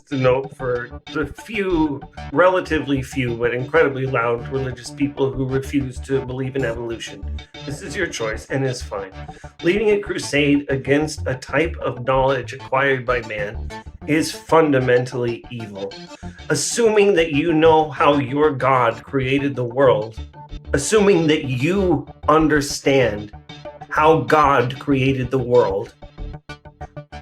just a note for the few, relatively few, but incredibly loud religious people who refuse to believe in evolution. This is your choice, and it's fine. Leading a crusade against a type of knowledge acquired by man is fundamentally evil. Assuming that you know how your God created the world, assuming that you understand how God created the world,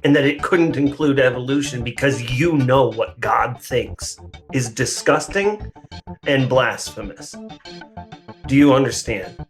and that it couldn't include evolution because you know what God thinks, is disgusting and blasphemous. Do you understand?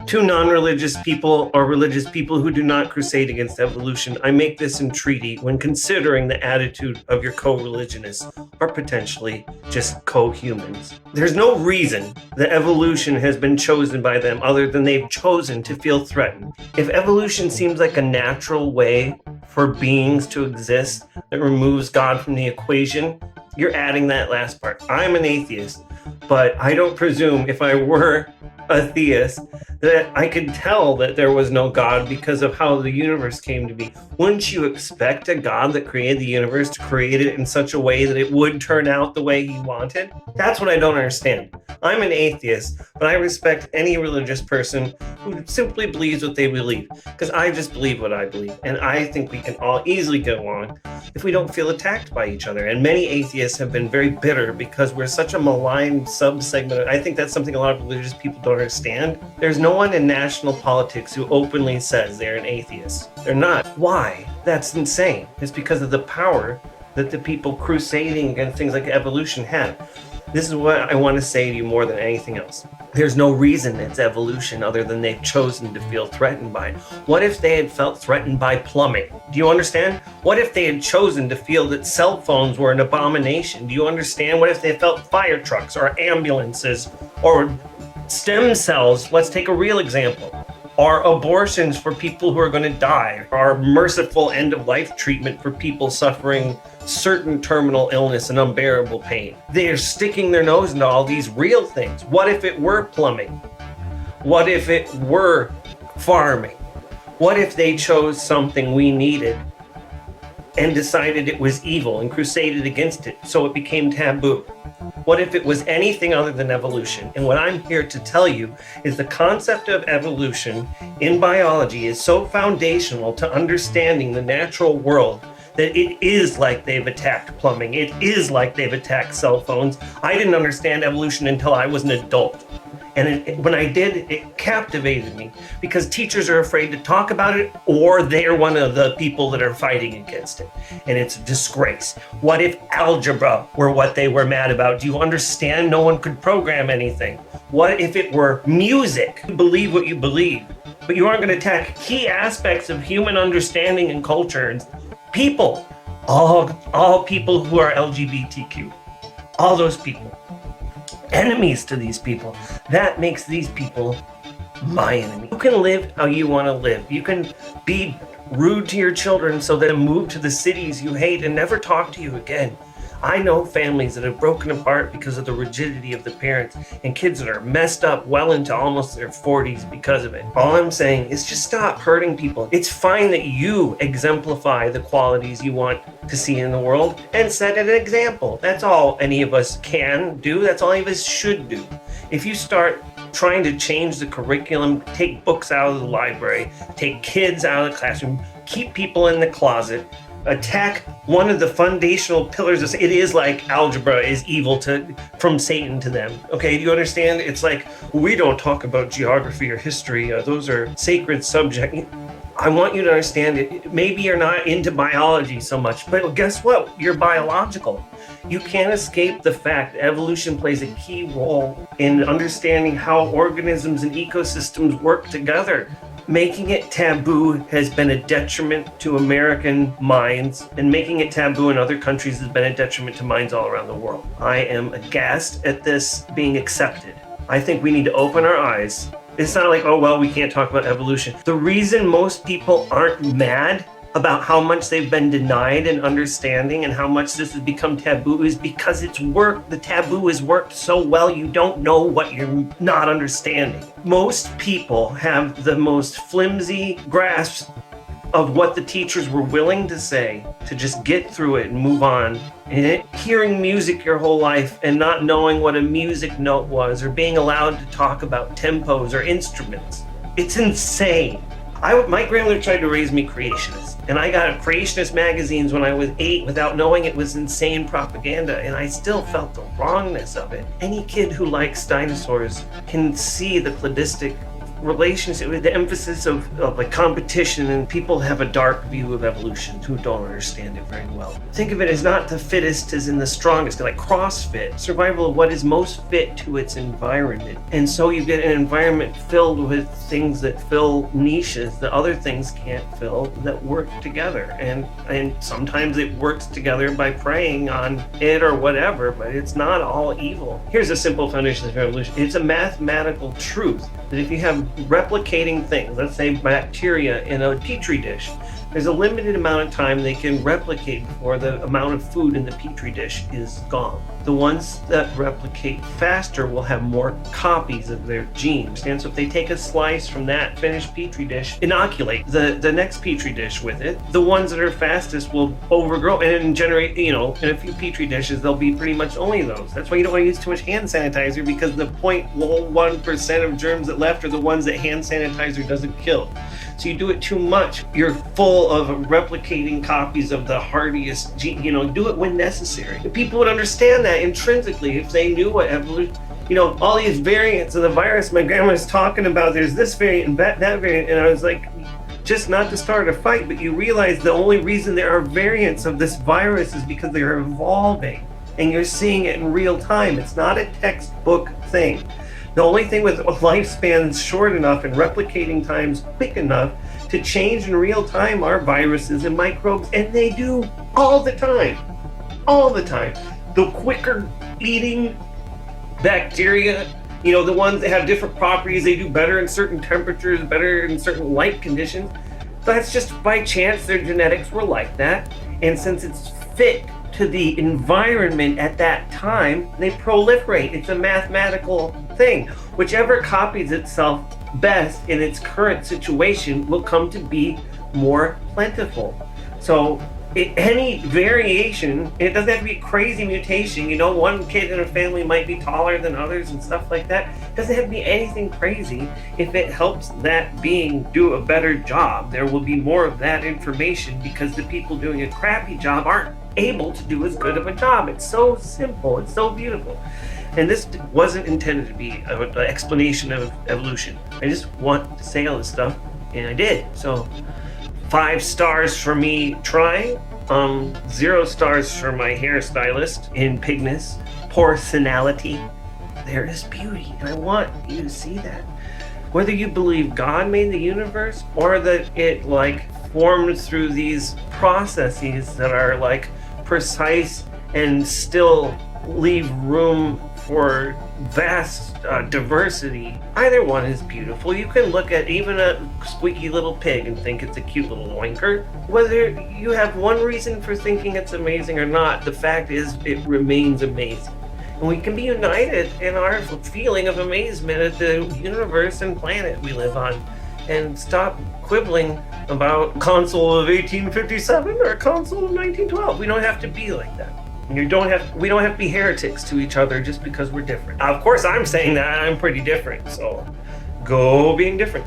To non-religious people or religious people who do not crusade against evolution, I make this entreaty when considering the attitude of your co-religionists or potentially just co-humans. There's no reason that evolution has been chosen by them other than they've chosen to feel threatened. If evolution seems like a natural way for beings to exist that removes God from the equation, you're adding that last part. I'm an atheist, but I don't presume if I were a theist that I could tell that there was no God because of how the universe came to be. Wouldn't you expect a God that created the universe to create it in such a way that it would turn out the way he wanted? That's what I don't understand. I'm an atheist, but I respect any religious person who simply believes what they believe, because I just believe what I believe, and I think we can all easily get along if we don't feel attacked by each other. And many atheists have been very bitter because we're such a maligned subsegment. I think that's something a lot of religious people don't understand. There's no one in national politics who openly says they're an atheist. They're not. Why? That's insane. It's because of the power that the people crusading against things like evolution have. This is what I want to say to you more than anything else. There's no reason it's evolution other than they've chosen to feel threatened by it. What if they had felt threatened by plumbing? Do you understand? What if they had chosen to feel that cell phones were an abomination? Do you understand? What if they felt fire trucks or ambulances or stem cells? Let's take a real example. Are abortions for people who are going to die? Are merciful end-of-life treatment for people suffering certain terminal illness and unbearable pain? They are sticking their nose into all these real things. What if it were plumbing? What if it were farming? What if they chose something we needed and decided it was evil and crusaded against it so it became taboo? What if it was anything other than evolution? And what I'm here to tell you is the concept of evolution in biology is so foundational to understanding the natural world that it is like they've attacked plumbing. It is like they've attacked cell phones. I didn't understand evolution until I was an adult. And when I did, it captivated me because teachers are afraid to talk about it, or they're one of the people that are fighting against it. And it's a disgrace. What if algebra were what they were mad about? Do you understand? No one could program anything. What if it were music? You believe what you believe, but you aren't going to attack key aspects of human understanding and culture and people. All people who are LGBTQ. All those people. Enemies to these people. That makes these people my enemy. You can live how you want to live. You can be rude to your children so that they move to the cities you hate and never talk to you again. I know families that have broken apart because of the rigidity of the parents, and kids that are messed up well into almost their 40s because of it. All I'm saying is just stop hurting people. It's fine that you exemplify the qualities you want to see in the world and set an example. That's all any of us can do. That's all any of us should do. If you start trying to change the curriculum, take books out of the library, take kids out of the classroom, keep people in the closet, attack one of the foundational pillars of it is like algebra is evil from Satan to them. Okay, do you understand? It's like, we don't talk about geography or history. Those are sacred subjects. I want you to understand it. Maybe you're not into biology so much, but guess what? You're biological. You can't escape the fact that evolution plays a key role in understanding how organisms and ecosystems work together. Making it taboo has been a detriment to American minds, and making it taboo in other countries has been a detriment to minds all around the world. I am aghast at this being accepted. I think we need to open our eyes. It's not like, oh, well, we can't talk about evolution. The reason most people aren't mad about how much they've been denied and understanding and how much this has become taboo is because it's worked. The taboo has worked so well, you don't know what you're not understanding. Most people have the most flimsy grasp of what the teachers were willing to say to just get through it and move on. And hearing music your whole life and not knowing what a music note was, or being allowed to talk about tempos or instruments. It's insane. My grandmother tried to raise me creationist, and I got creationist magazines when I was 8 without knowing it was insane propaganda, and I still felt the wrongness of it. Any kid who likes dinosaurs can see the cladistic relationship with the emphasis of like competition, and people have a dark view of evolution who don't understand it very well. Think of it as not the fittest as in the strongest, like CrossFit, survival of what is most fit to its environment. And so you get an environment filled with things that fill niches that other things can't fill, that work together. And sometimes it works together by preying on it or whatever, but it's not all evil. Here's a simple foundation of evolution. It's a mathematical truth that if you have replicating things, let's say bacteria in a petri dish, there's a limited amount of time they can replicate before the amount of food in the petri dish is gone. The ones that replicate faster will have more copies of their genes. And so if they take a slice from that finished petri dish, inoculate the next petri dish with it, the ones that are fastest will overgrow and generate, in a few petri dishes, there'll be pretty much only those. That's why you don't want to use too much hand sanitizer, because the 0.01% of germs that left are the ones that hand sanitizer doesn't kill. So you do it too much, you're full of replicating copies of the hardiest gene. Do it when necessary. And people would understand that intrinsically if they knew what evolution, all these variants of the virus my grandma was talking about, there's this variant and that variant, and I was like, just not to start a fight, but you realize the only reason there are variants of this virus is because they're evolving, and you're seeing it in real time. It's not a textbook thing. The only thing with lifespans short enough and replicating times quick enough to change in real time are viruses and microbes, and they do all the time. All the time. The quicker eating bacteria, the ones that have different properties, they do better in certain temperatures, better in certain light conditions. That's just by chance their genetics were like that, and since it's fit to the environment at that time, they proliferate. It's a mathematical thing. Whichever copies itself best in its current situation will come to be more plentiful. So any variation, it doesn't have to be a crazy mutation. One kid in a family might be taller than others and stuff like that. It doesn't have to be anything crazy. If it helps that being do a better job, there will be more of that information, because the people doing a crappy job aren't able to do as good of a job. It's so simple. It's so beautiful. And this wasn't intended to be an explanation of evolution. I just want to say all this stuff, and I did. So 5 stars for me trying, 0 stars for my hairstylist in pigness, personality. There is beauty, and I want you to see that. Whether you believe God made the universe, or that it formed through these processes that are precise and still leave room for vast diversity, either one is beautiful. You can look at even a squeaky little pig and think it's a cute little oinker. Whether you have one reason for thinking it's amazing or not, the fact is it remains amazing. And we can be united in our feeling of amazement at the universe and planet we live on, and stop quibbling about console of 1857 or console of 1912. We don't have to be like that. We don't have to be heretics to each other just because we're different. Of course, I'm saying that I'm pretty different, so go being different.